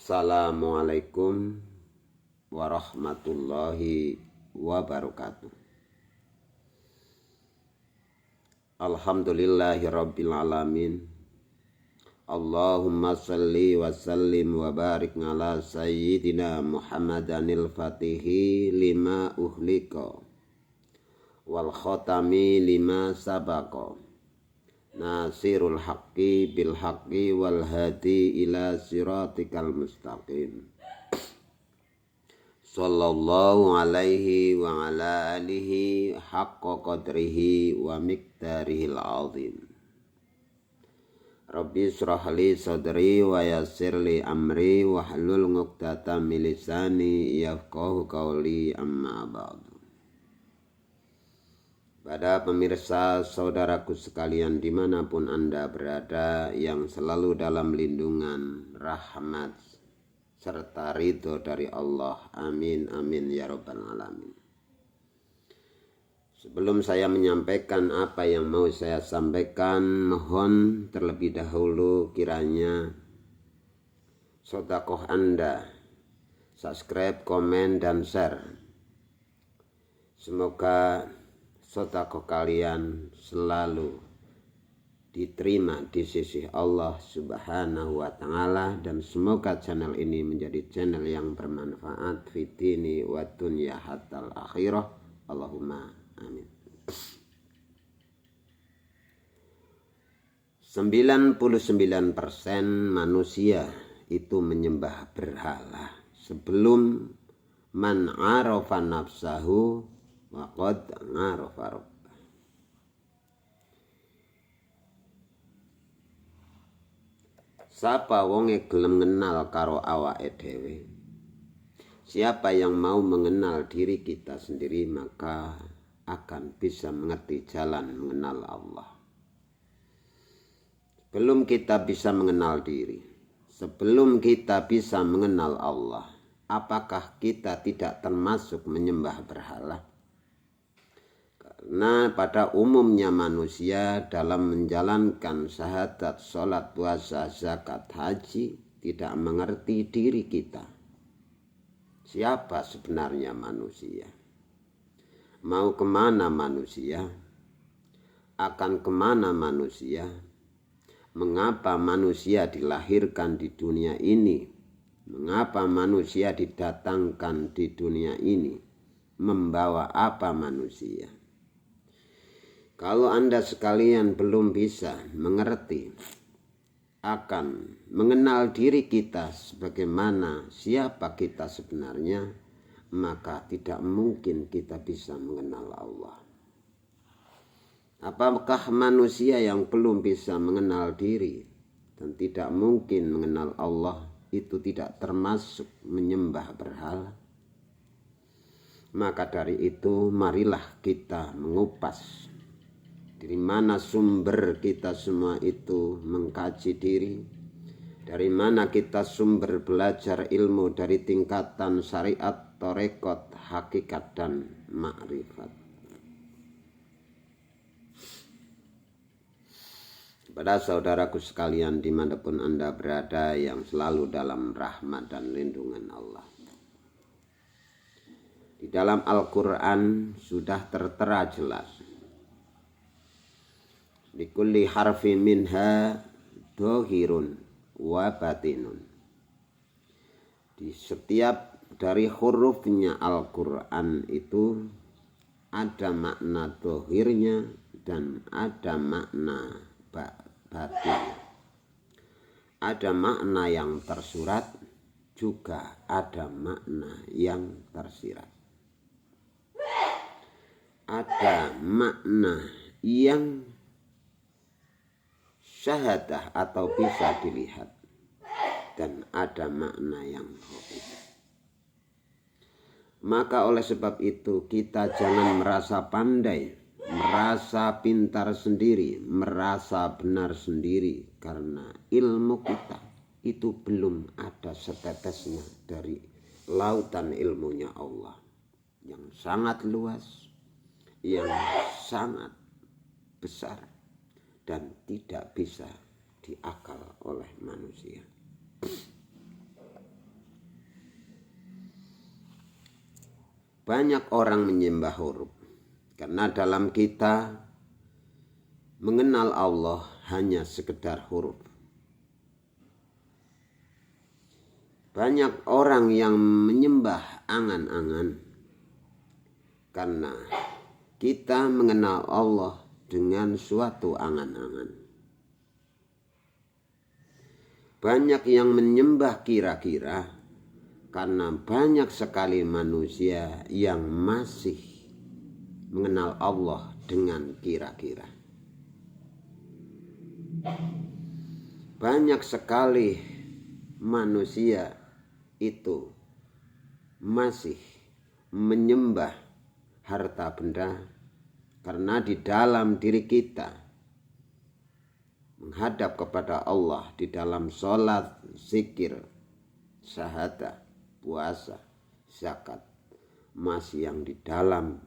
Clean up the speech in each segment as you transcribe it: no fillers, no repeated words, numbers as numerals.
Assalamualaikum warahmatullahi wabarakatuh. Alhamdulillahirabbil alamin. Allahumma salli wa sallim wa barik ala sayyidina Muhammadanil fatihi lima uhlika wal khatami lima sabaqa nasirul haqqi bil haqqi wal hadi ila siratikal mustaqim. Sallallahu alaihi wa ala alihi haqqa qadrihi wa miqdarihil azim. Rabbi israh li sadri wa yassir li amri wa hlul 'uqdatam min lisani yafqahu qawli, amma ba'du. Pada pemirsa, saudaraku sekalian dimanapun Anda berada, yang selalu dalam lindungan, rahmat, serta ridho dari Allah. Amin, amin, ya rabbal alamin. Sebelum saya menyampaikan apa yang mau saya sampaikan, mohon terlebih dahulu kiranya sedekah Anda, subscribe, komen, dan share. Semoga sedekah kalian selalu diterima di sisi Allah Subhanahu wa Ta'ala, dan semoga channel ini menjadi channel yang bermanfaat fitini wa dunya hatal akhirah. Allahumma amin. 99% manusia itu menyembah berhala sebelum man arafa nafsahu wa qad arafa rabbah. Sapa wonge gelem ngenal karo awake dhewe, siapa yang mau mengenal diri kita sendiri, maka akan bisa mengerti jalan mengenal Allah. Sebelum kita bisa mengenal diri, sebelum kita bisa mengenal Allah, apakah kita tidak termasuk menyembah berhala? Karena pada umumnya manusia dalam menjalankan syahadat, sholat, puasa, zakat, haji tidak mengerti diri kita. Siapa sebenarnya manusia? Mau kemana manusia? Akan kemana manusia? Mengapa manusia dilahirkan di dunia ini? Mengapa manusia didatangkan di dunia ini? Membawa apa manusia? Kalau Anda sekalian belum bisa mengerti akan mengenal diri kita sebagaimana siapa kita sebenarnya, maka tidak mungkin kita bisa mengenal Allah. Apakah manusia yang belum bisa mengenal diri dan tidak mungkin mengenal Allah itu tidak termasuk menyembah berhala? Maka dari itu marilah kita mengupas dari mana sumber kita semua itu, mengkaji diri. Dari mana kita sumber belajar ilmu dari tingkatan syariat, torekot, hakikat, dan makrifat. Pada saudaraku sekalian dimanapun Anda berada, yang selalu dalam rahmat dan lindungan Allah. Di dalam Al-Quran sudah tertera jelas, likulli harfin minha dohirun wa batinun. Di setiap dari hurufnya Al-Quran itu ada makna dohirnya dan ada makna batin. Ada makna yang tersurat, juga ada makna yang tersirat. Ada makna yang syahadah atau bisa dilihat, dan ada makna yang gaib. Maka oleh sebab itu kita jangan merasa pandai, merasa pintar sendiri, merasa benar sendiri, karena ilmu kita itu belum ada setetesnya dari lautan ilmunya Allah yang sangat luas, yang sangat besar, dan tidak bisa diakal oleh manusia. banyak orang menyembah huruf karena dalam kita mengenal Allah hanya sekedar huruf. Banyak orang yang menyembah angan-angan karena kita mengenal Allah dengan suatu angan-angan. Banyak yang menyembah kira-kira karena banyak sekali manusia yang masih mengenal Allah dengan kira-kira. Banyak sekali manusia itu masih menyembah harta benda karena di dalam diri kita menghadap kepada Allah di dalam sholat, zikir, syahadah, puasa, zakat masih yang di dalam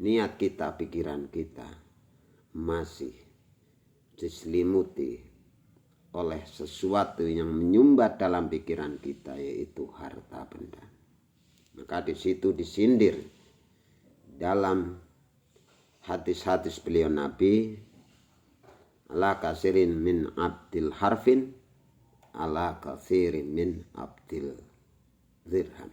niat kita, pikiran kita masih diselimuti oleh sesuatu yang menyumbat dalam pikiran kita, yaitu harta benda. Maka di situ disindir dalam hadis-hadis beliau Nabi, ala kasirin min abdil harfin ala katsirin min abdil dirham.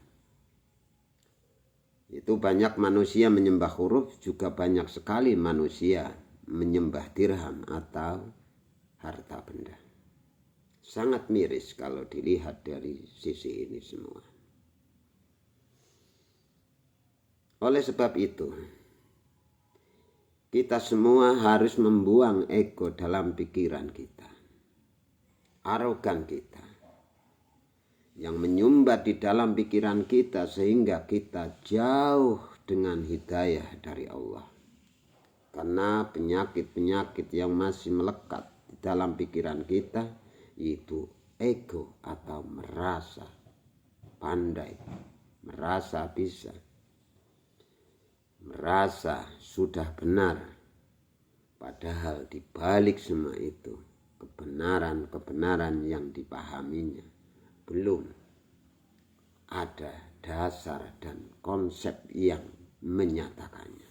Itu banyak manusia menyembah huruf, juga banyak sekali manusia menyembah dirham atau harta benda. Sangat miris kalau dilihat dari sisi ini semua. Oleh sebab itu, kita semua harus membuang ego dalam pikiran kita, arogan kita, yang menyumbat di dalam pikiran kita sehingga kita jauh dengan hidayah dari Allah. Karena penyakit-penyakit yang masih melekat di dalam pikiran kita, yaitu ego atau merasa pandai, merasa bisa, merasa sudah benar. Padahal di balik semua itu, kebenaran-kebenaran yang dipahaminya belum ada dasar dan konsep yang menyatakannya.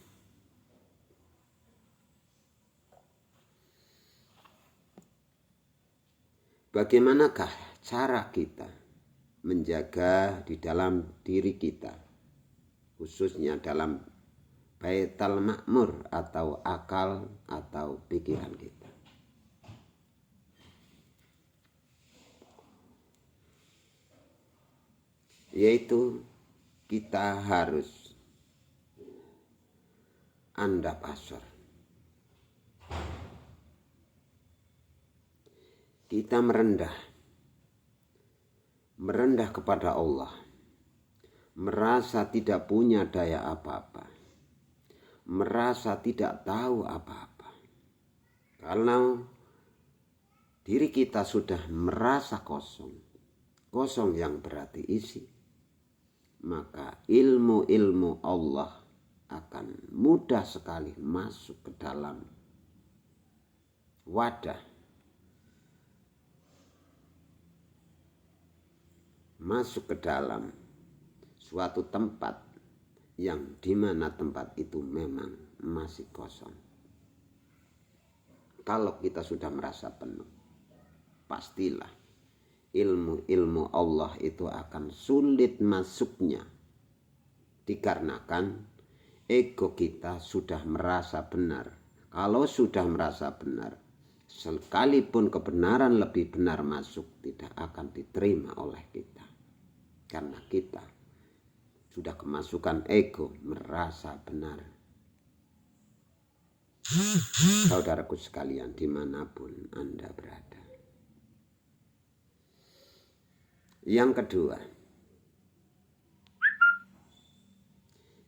Bagaimanakah cara kita menjaga di dalam diri kita, khususnya dalam Baitul Ma'mur atau akal atau pikiran kita? Yaitu kita harus andap asor. Kita merendah kepada Allah, merasa tidak punya daya apa-apa, merasa tidak tahu apa-apa. Karena diri kita sudah merasa kosong yang berarti isi, maka ilmu-ilmu Allah akan mudah sekali masuk ke dalam wadah, masuk ke dalam suatu tempat yang dimana tempat itu memang masih kosong. Kalau kita sudah merasa penuh, pastilah ilmu-ilmu Allah itu akan sulit masuknya, dikarenakan ego kita sudah merasa benar. Kalau sudah merasa benar, sekalipun kebenaran lebih benar masuk, tidak akan diterima oleh kita. Karena kita sudah kemasukan ego merasa benar. Saudaraku sekalian, dimanapun Anda berada. Yang kedua,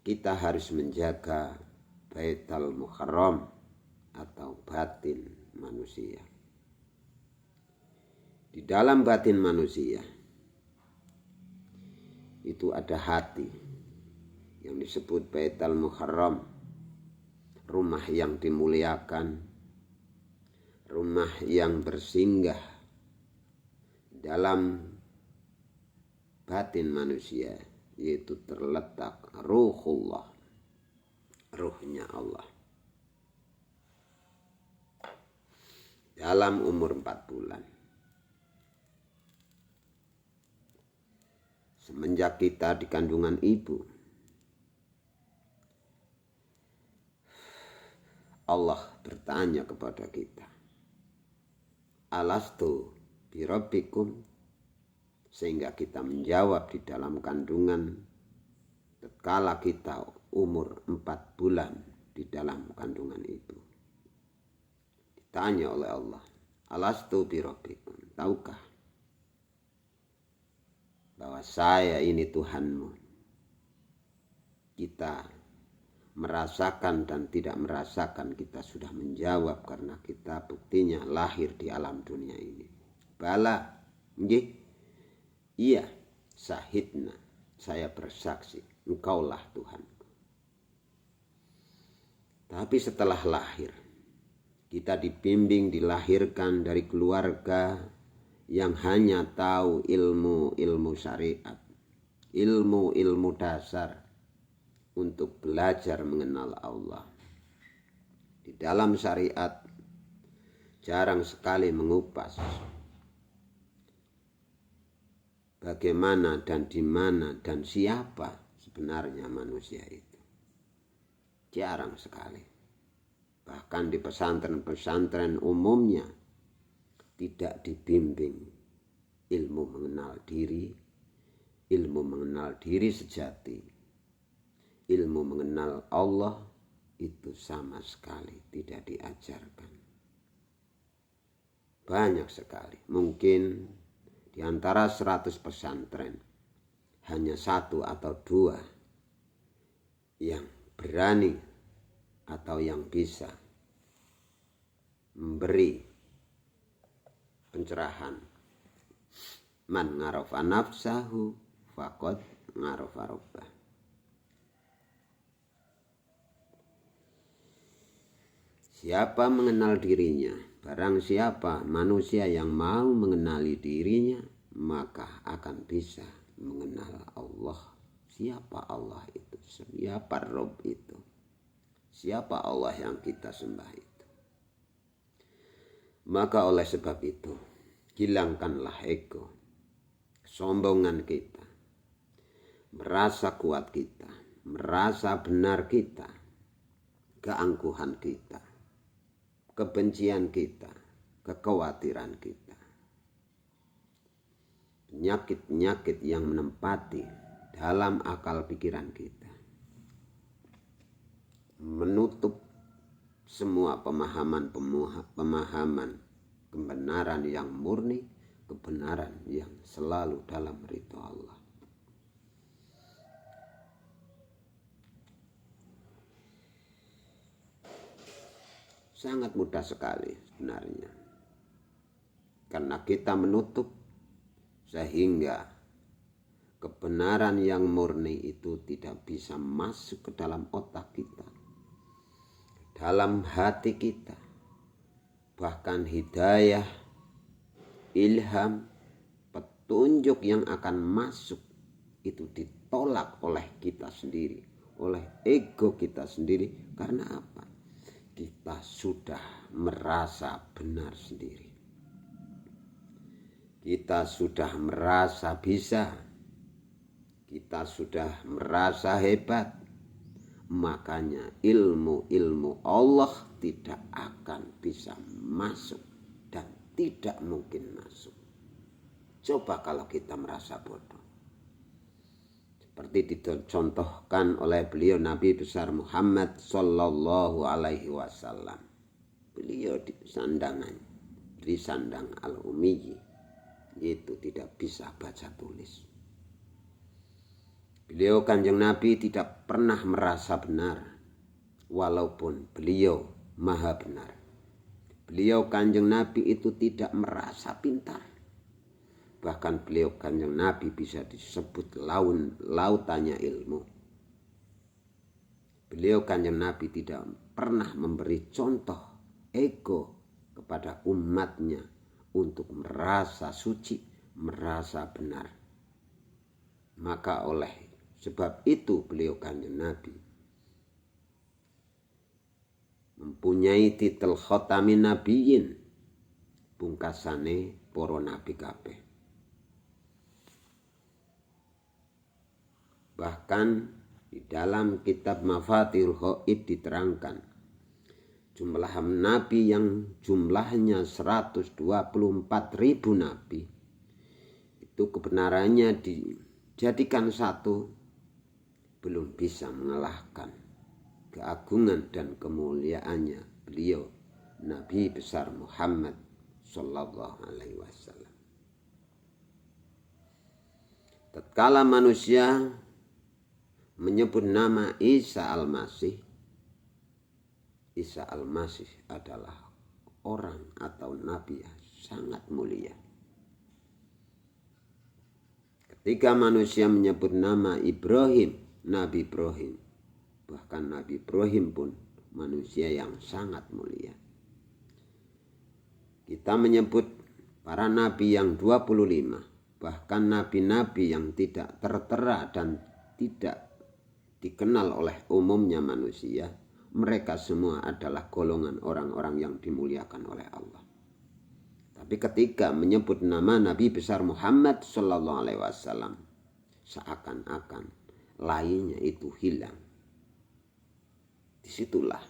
kita harus menjaga Baitul Muharram atau batin manusia. Di dalam batin manusia itu ada hati yang disebut Baitul Muharram, rumah yang dimuliakan, rumah yang bersinggah dalam batin manusia, yaitu terletak ruhullah, ruhnya Allah. Dalam umur 4 bulan. Semenjak kita di kandungan ibu, Allah bertanya kepada kita, alastu birabbikum, sehingga kita menjawab di dalam kandungan tatkala kita umur 4 bulan di dalam kandungan ibu. Ditanya oleh Allah, alastu birabbikum, tahukah bahwa saya ini Tuhanmu? Kita merasakan dan tidak merasakan, kita sudah menjawab karena kita buktinya lahir di alam dunia ini. Bala, nggih. Iya, syahidna, saya bersaksi, engkaulah Tuhanku. Tapi setelah lahir, kita dibimbing, dilahirkan dari keluarga yang hanya tahu ilmu syariat, ilmu dasar untuk belajar mengenal Allah. Di dalam syariat jarang sekali mengupas bagaimana dan di mana dan siapa sebenarnya manusia itu. Jarang sekali. Bahkan di pesantren-pesantren umumnya tidak dibimbing ilmu mengenal diri sejati, ilmu mengenal Allah itu sama sekali tidak diajarkan. Banyak sekali, mungkin di antara 100 pesantren hanya 1 atau 2 yang berani atau yang bisa memberi pencerahan. Man ngarafa nafsahu faqad ngarafa rabbah. Siapa mengenal dirinya, barang siapa manusia yang mau mengenali dirinya, maka akan bisa mengenal Allah. Siapa Allah itu? Siapa Rabb itu? Siapa Allah yang kita sembah itu? Maka oleh sebab itu, hilangkanlah ego, kesombongan kita, merasa kuat kita, merasa benar kita, keangkuhan kita, kebencian kita, kekhawatiran kita, penyakit-penyakit yang menempati dalam akal pikiran kita, menutup semua pemahaman kebenaran yang murni, kebenaran yang selalu dalam ridha Allah. Sangat mudah sekali sebenarnya, karena kita menutup sehingga kebenaran yang murni itu tidak bisa masuk ke dalam otak kita, dalam hati kita. Bahkan hidayah, ilham, petunjuk yang akan masuk itu ditolak oleh kita sendiri, oleh ego kita sendiri. Karena apa? Kita sudah merasa benar sendiri. Kita sudah merasa bisa. Kita sudah merasa hebat. Makanya ilmu Allah tidak akan bisa masuk dan tidak mungkin masuk. Coba kalau kita merasa bodoh. Seperti dicontohkan oleh beliau Nabi besar Muhammad sallallahu alaihi wasallam. Beliau di sandang al-umiyyi, yaitu tidak bisa baca tulis. Beliau Kanjeng Nabi tidak pernah merasa benar, walaupun beliau maha benar. Beliau Kanjeng Nabi itu tidak merasa pintar. Bahkan beliau Kanjeng Nabi bisa disebut lautannya ilmu. Beliau Kanjeng Nabi tidak pernah memberi contoh ego kepada umatnya untuk merasa suci, merasa benar. Maka oleh Sebab itu beliau Kanjeng Nabi mempunyai titel khotamin nabiyin, pungkasane para nabi kabeh. Bahkan di dalam kitab Mafatihul Ghaib diterangkan jumlah nabi yang jumlahnya 124.000 nabi itu kebenarannya dijadikan satu belum bisa mengalahkan keagungan dan kemuliaannya beliau Nabi besar Muhammad sallallahu alaihi wasallam. Tatkala manusia menyebut nama Isa Al-Masih, Isa Al-Masih adalah orang atau nabi yang sangat mulia. Ketika manusia menyebut nama Ibrahim, Nabi Ibrahim, bahkan Nabi Ibrahim pun manusia yang sangat mulia. Kita menyebut para nabi yang 25, bahkan nabi-nabi yang tidak tertera dan tidak dikenal oleh umumnya manusia, mereka semua adalah golongan orang-orang yang dimuliakan oleh Allah. Tapi ketika menyebut nama Nabi besar Muhammad sallallahu alaihi wasallam, seakan-akan lainnya itu hilang. Disitulah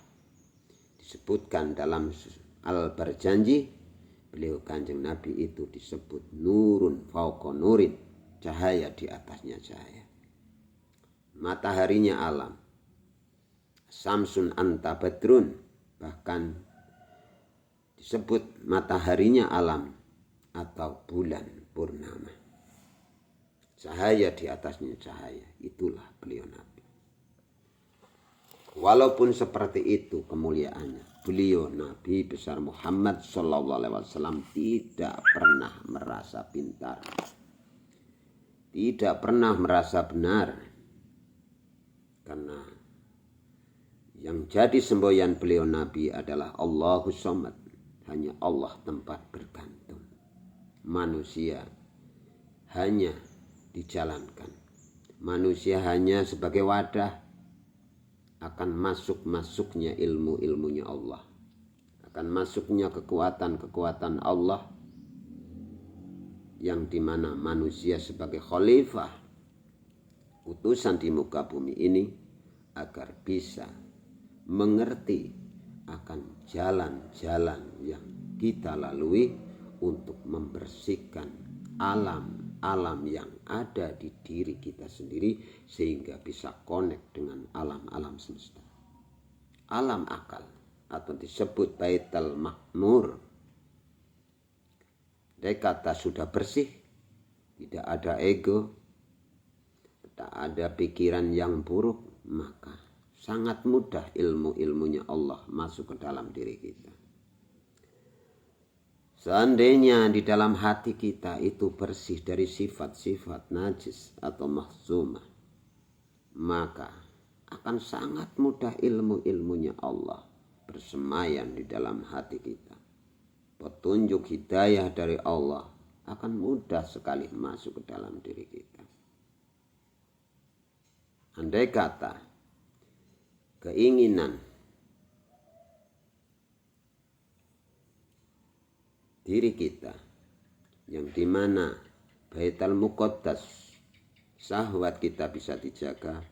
disebutkan dalam Al-Barjanji, beliau Kanjeng Nabi itu disebut nurun fauqa nurin, cahaya di atasnya cahaya. Mataharinya alam, samsun anta badrun, bahkan disebut mataharinya alam atau bulan purnama. Cahaya di atasnya cahaya, itulah beliau Nabi. Walaupun seperti itu kemuliaannya, beliau Nabi besar Muhammad sallallahu alaihi wasallam tidak pernah merasa pintar, tidak pernah merasa benar, karena yang jadi semboyan beliau Nabi adalah Allahus Samad, hanya Allah tempat bergantung. Manusia hanya dijalankan. Manusia hanya sebagai wadah akan masuknya ilmu-ilmunya Allah. Akan masuknya kekuatan-kekuatan Allah yang dimana manusia sebagai khalifah, utusan di muka bumi ini, agar bisa mengerti akan jalan-jalan yang kita lalui untuk membersihkan alam yang ada di diri kita sendiri sehingga bisa connect dengan alam-alam semesta. Alam akal atau disebut Baitul Makmur. Dia kata sudah bersih, tidak ada ego, tak ada pikiran yang buruk, maka sangat mudah ilmu-ilmunya Allah masuk ke dalam diri kita. Seandainya di dalam hati kita itu bersih dari sifat-sifat najis atau mahzumah, maka akan sangat mudah ilmu-ilmunya Allah bersemayam di dalam hati kita. Petunjuk hidayah dari Allah akan mudah sekali masuk ke dalam diri kita. Andai kata keinginan diri kita yang dimana Baitul Muqaddas syahwat kita bisa dijaga,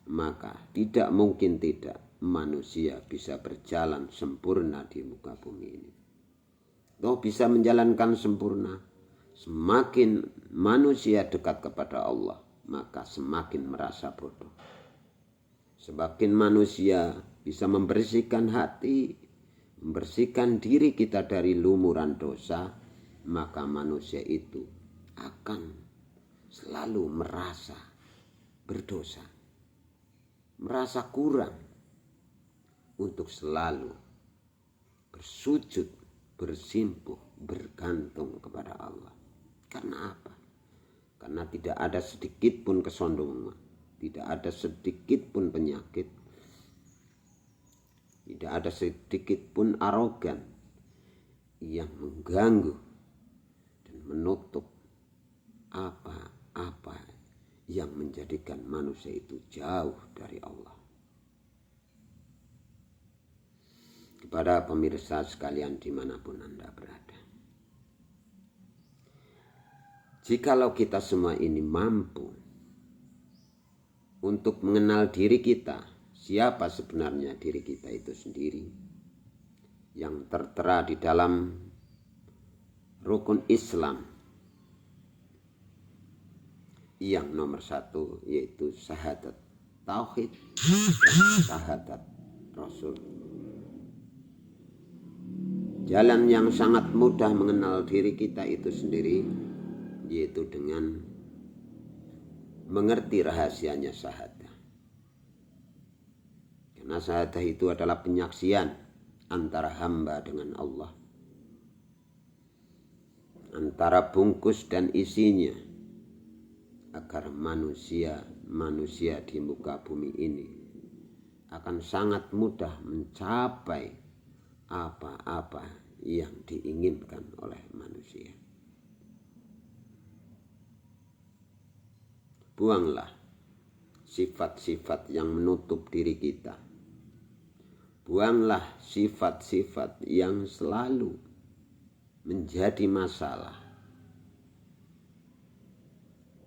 maka tidak mungkin tidak manusia bisa berjalan sempurna di muka bumi ini. Toh bisa menjalankan sempurna. Semakin manusia dekat kepada Allah, maka semakin merasa bodoh. Semakin manusia bisa membersihkan hati, membersihkan diri kita dari lumuran dosa, maka manusia itu akan selalu merasa berdosa, merasa kurang untuk selalu bersujud, bersimpuh, bergantung kepada Allah. Karena apa? Karena tidak ada sedikit pun kesombongan, tidak ada sedikit pun penyakit, tidak ada sedikit pun arogan yang mengganggu dan menutup apa-apa yang menjadikan manusia itu jauh dari Allah. Kepada pemirsa sekalian dimanapun Anda berada, jikalau kita semua ini mampu untuk mengenal diri kita, siapa sebenarnya diri kita itu sendiri, yang tertera di dalam rukun Islam yang nomor 1, yaitu syahadat tauhid dan syahadat rasul. Jalan yang sangat mudah mengenal diri kita itu sendiri, yaitu dengan mengerti rahasianya syahadah. Karena syahadah itu adalah penyaksian antara hamba dengan Allah, antara bungkus dan isinya, agar manusia di muka bumi ini akan sangat mudah mencapai apa-apa yang diinginkan oleh manusia. Buanglah sifat-sifat yang menutup diri kita. Buanglah sifat-sifat yang selalu menjadi masalah.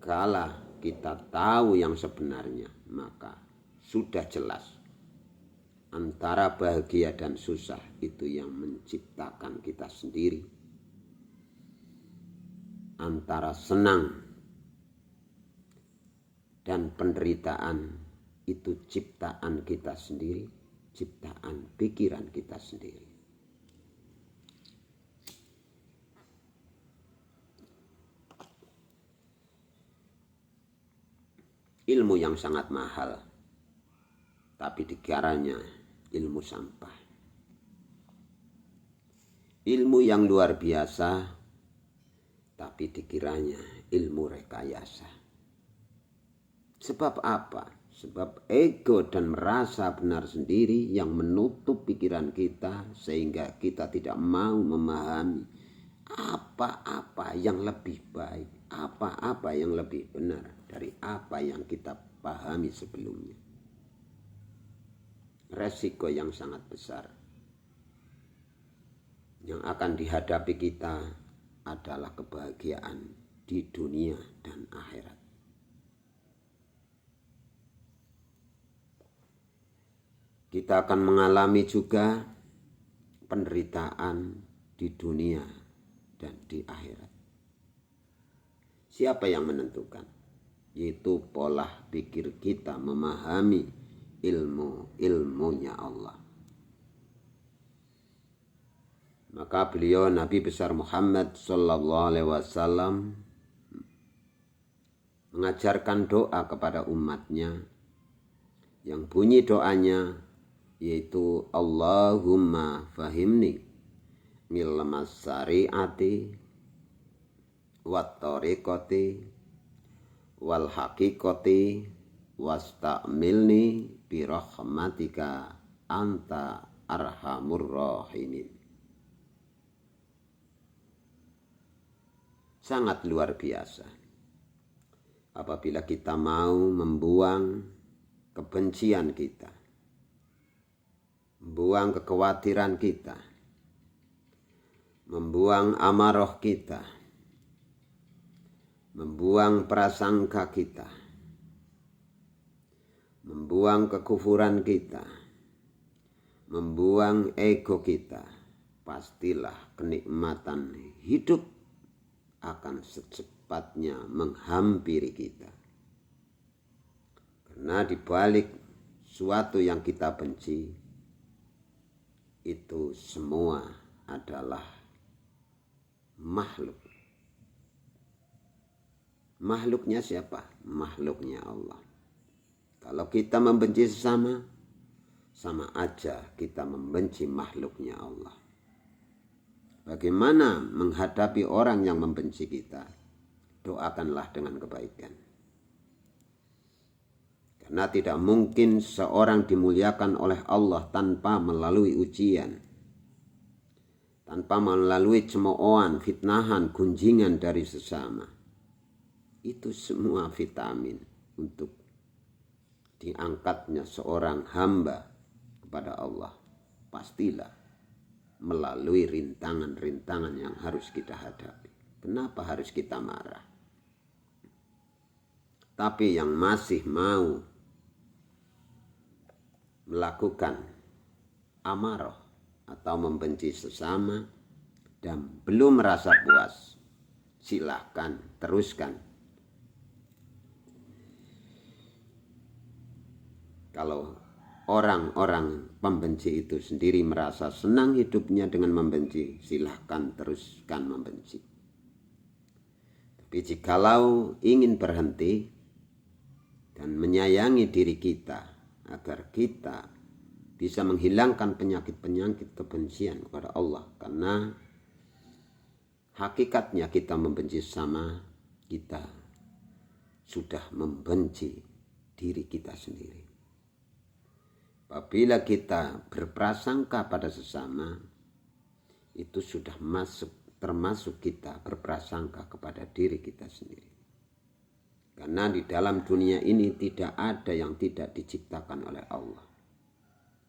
Kala kita tahu yang sebenarnya, maka sudah jelas antara bahagia dan susah itu yang menciptakan kita sendiri. Antara senang dan penderitaan itu ciptaan kita sendiri, ciptaan pikiran kita sendiri. Ilmu yang sangat mahal, tapi dikiranya ilmu sampah. Ilmu yang luar biasa, tapi dikiranya ilmu rekayasa. Sebab apa? Sebab ego dan merasa benar sendiri yang menutup pikiran kita, sehingga kita tidak mau memahami apa-apa yang lebih baik, apa-apa yang lebih benar dari apa yang kita pahami sebelumnya. Resiko yang sangat besar yang akan dihadapi kita adalah kebahagiaan di dunia dan akhirat. Kita akan mengalami juga penderitaan di dunia dan di akhirat. Siapa yang menentukan? Yaitu pola pikir kita memahami ilmunya Allah. Maka beliau Nabi besar Muhammad sallallahu alaihi wasallam mengajarkan doa kepada umatnya, yang bunyi doanya yaitu Allahumma fahimni ilmas syariati wat tariqati wal haqiqati wastamilni bi rahmatika anta arhamur rahimin. Sangat luar biasa apabila kita mau membuang kebencian kita, membuang kekhawatiran kita, membuang amarah kita, membuang prasangka kita, membuang kekufuran kita, membuang ego kita, pastilah kenikmatan hidup akan secepatnya menghampiri kita. Karena di balik suatu yang kita benci, itu semua adalah makhluk. Makhluknya siapa? Makhluknya Allah. Kalau kita membenci sesama, sama aja kita membenci makhluknya Allah. Bagaimana menghadapi orang yang membenci kita? Doakanlah dengan kebaikan. Karena tidak mungkin seorang dimuliakan oleh Allah tanpa melalui ujian, tanpa melalui cemoohan, fitnahan, gunjingan dari sesama. Itu semua vitamin untuk diangkatnya seorang hamba kepada Allah, pastilah melalui rintangan-rintangan yang harus kita hadapi. Kenapa harus kita marah? Tapi yang masih mau melakukan amarah atau membenci sesama dan belum merasa puas, silahkan teruskan. Kalau orang-orang pembenci itu sendiri merasa senang hidupnya dengan membenci, silahkan teruskan membenci. Tapi jikalau ingin berhenti dan menyayangi diri kita agar kita bisa menghilangkan penyakit-penyakit kebencian kepada Allah, karena hakikatnya kita membenci sama, kita sudah membenci diri kita sendiri. Apabila kita berprasangka pada sesama, itu sudah termasuk kita berprasangka kepada diri kita sendiri. Karena di dalam dunia ini tidak ada yang tidak diciptakan oleh Allah.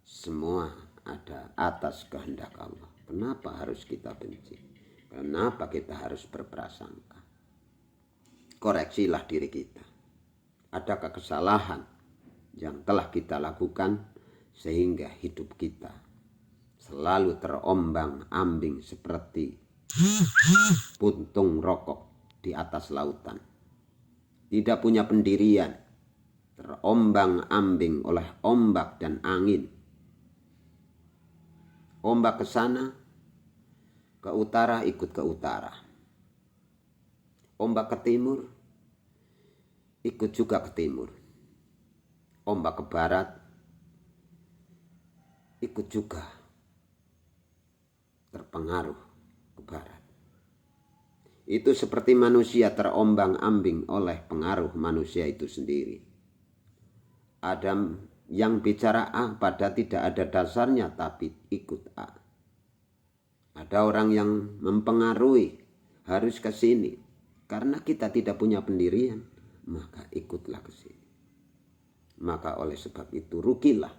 Semua ada atas kehendak Allah. Kenapa harus kita benci? Kenapa kita harus berprasangka? Koreksilah diri kita. Adakah kesalahan yang telah kita lakukan sehingga hidup kita selalu terombang-ambing seperti puntung rokok di atas lautan? Tidak punya pendirian, terombang-ambing oleh ombak dan angin. Ombak ke sana, ke utara ikut ke utara. Ombak ke timur, ikut juga ke timur. Ombak ke barat, ikut juga terpengaruh ke barat. Itu seperti manusia terombang-ambing oleh pengaruh manusia itu sendiri. Ada yang bicara A pada tidak ada dasarnya tapi ikut A. Ada orang yang mempengaruhi harus ke sini. Karena kita tidak punya pendirian, maka ikutlah ke sini. Maka oleh sebab itu rugilah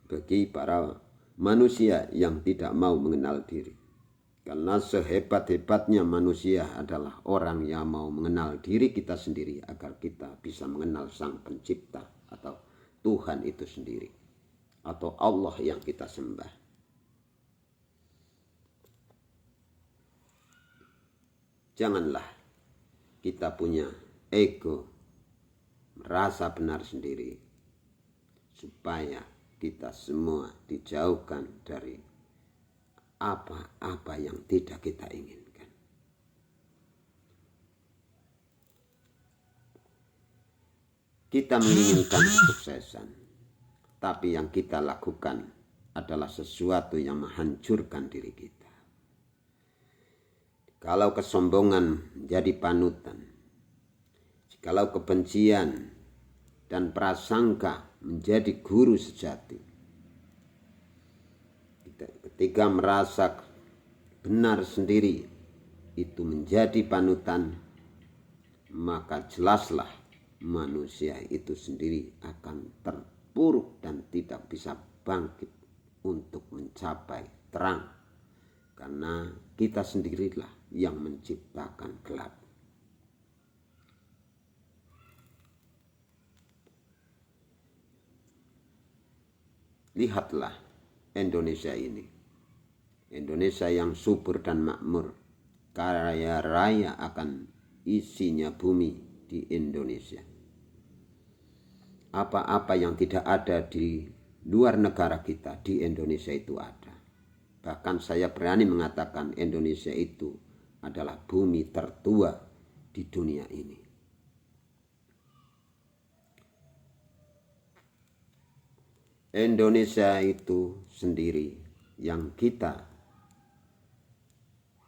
bagi para manusia yang tidak mau mengenal diri. Karena sehebat-hebatnya manusia adalah orang yang mau mengenal diri kita sendiri agar kita bisa mengenal Sang Pencipta atau Tuhan itu sendiri atau Allah yang kita sembah. Janganlah kita punya ego, merasa benar sendiri, supaya kita semua dijauhkan dari apa-apa yang tidak kita inginkan. Kita menginginkan kesuksesan, tapi yang kita lakukan adalah sesuatu yang menghancurkan diri kita. Kalau kesombongan jadi panutan, jikalau kebencian dan prasangka menjadi guru sejati, ketika merasa benar sendiri itu menjadi panutan, maka jelaslah manusia itu sendiri akan terpuruk dan tidak bisa bangkit untuk mencapai terang. Karena kita sendirilah yang menciptakan gelap. Lihatlah Indonesia ini. Indonesia yang subur dan makmur, kaya raya akan isinya bumi di Indonesia. Apa-apa yang tidak ada di luar negara kita, di Indonesia itu ada. Bahkan saya berani mengatakan Indonesia itu adalah bumi tertua di dunia ini. Indonesia itu sendiri yang kita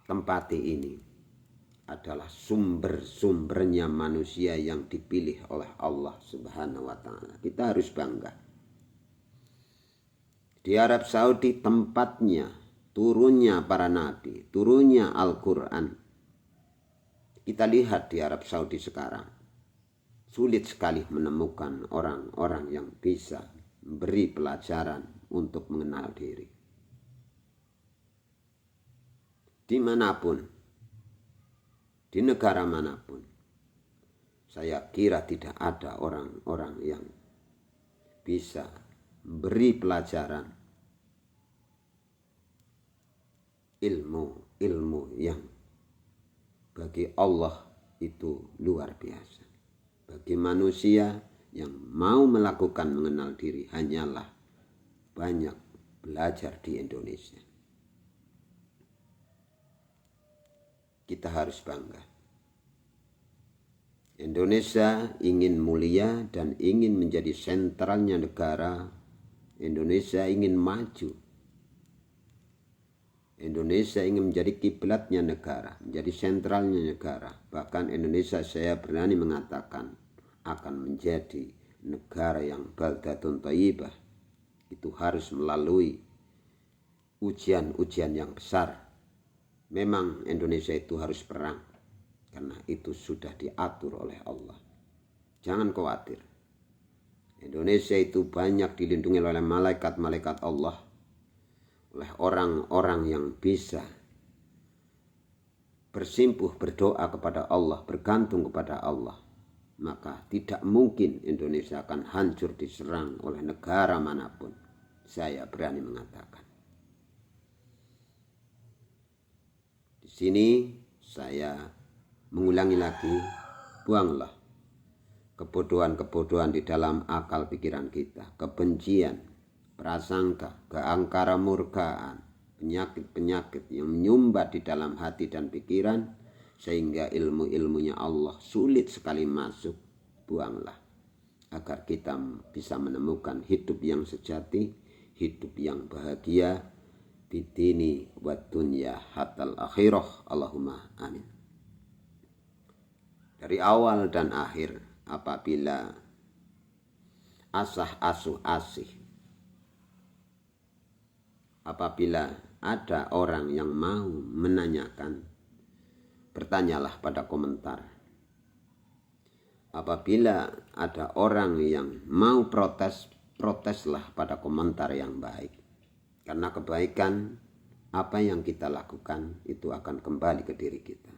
tempati ini adalah sumber-sumbernya manusia yang dipilih oleh Allah Subhanahu wa Ta'ala. Kita harus bangga. Di Arab Saudi tempatnya turunnya para nabi, turunnya Al-Quran. Kita lihat di Arab Saudi sekarang. sulit sekali menemukan orang-orang yang bisa memberi pelajaran untuk mengenal diri. Dimanapun, di negara manapun, saya kira tidak ada orang-orang yang bisa memberi pelajaran ilmu yang bagi Allah itu luar biasa. Bagi manusia yang mau melakukan mengenal diri hanyalah banyak belajar di Indonesia. Kita harus bangga. Indonesia ingin mulia dan ingin menjadi sentralnya negara. Indonesia ingin maju. Indonesia ingin menjadi kiblatnya negara, menjadi sentralnya negara. Bahkan Indonesia, saya berani mengatakan, akan menjadi negara yang baldatun thayyibah. Itu harus melalui ujian-ujian yang besar. Memang Indonesia itu harus perang, karena itu sudah diatur oleh Allah. Jangan khawatir. Indonesia itu banyak dilindungi oleh malaikat-malaikat Allah, oleh orang-orang yang bisa bersimpuh berdoa kepada Allah, bergantung kepada Allah. Maka tidak mungkin Indonesia akan hancur diserang oleh negara manapun. Saya berani mengatakan. Di sini saya mengulangi lagi, buanglah kebodohan-kebodohan di dalam akal pikiran kita, kebencian, prasangka, keangkara murkaan, penyakit-penyakit yang menyumbat di dalam hati dan pikiran sehingga ilmu-ilmunya Allah sulit sekali masuk. Buanglah agar kita bisa menemukan hidup yang sejati, hidup yang bahagia bidini wa dunya hatal akhirah. Allahumma amin. Dari awal dan akhir, apabila asah asuh asih, apabila ada orang yang mau menanyakan, bertanyalah pada komentar. Apabila ada orang yang mau protes, proteslah pada komentar yang baik. Karena kebaikan, apa yang kita lakukan itu akan kembali ke diri kita.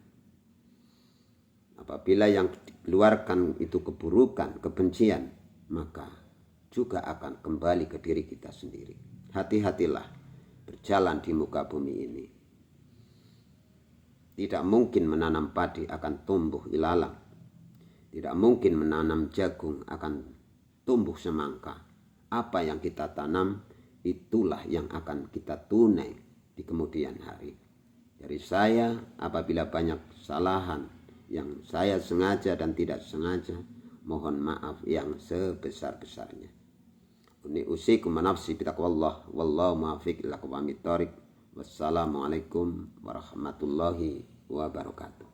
Apabila yang dikeluarkan itu keburukan, kebencian, maka juga akan kembali ke diri kita sendiri. Hati-hatilah berjalan di muka bumi ini. Tidak mungkin menanam padi akan tumbuh ilalang. Tidak mungkin menanam jagung akan tumbuh semangka. Apa yang kita tanam, itulah yang akan kita tunai di kemudian hari. Dari saya, apabila banyak kesalahan yang saya sengaja dan tidak sengaja, mohon maaf yang sebesar-besarnya. Uni usikum nafsi bitaqwallah wallahu muwaffiq ila aqwamit thoriq. Wassalamualaikum warahmatullahi wabarakatuh.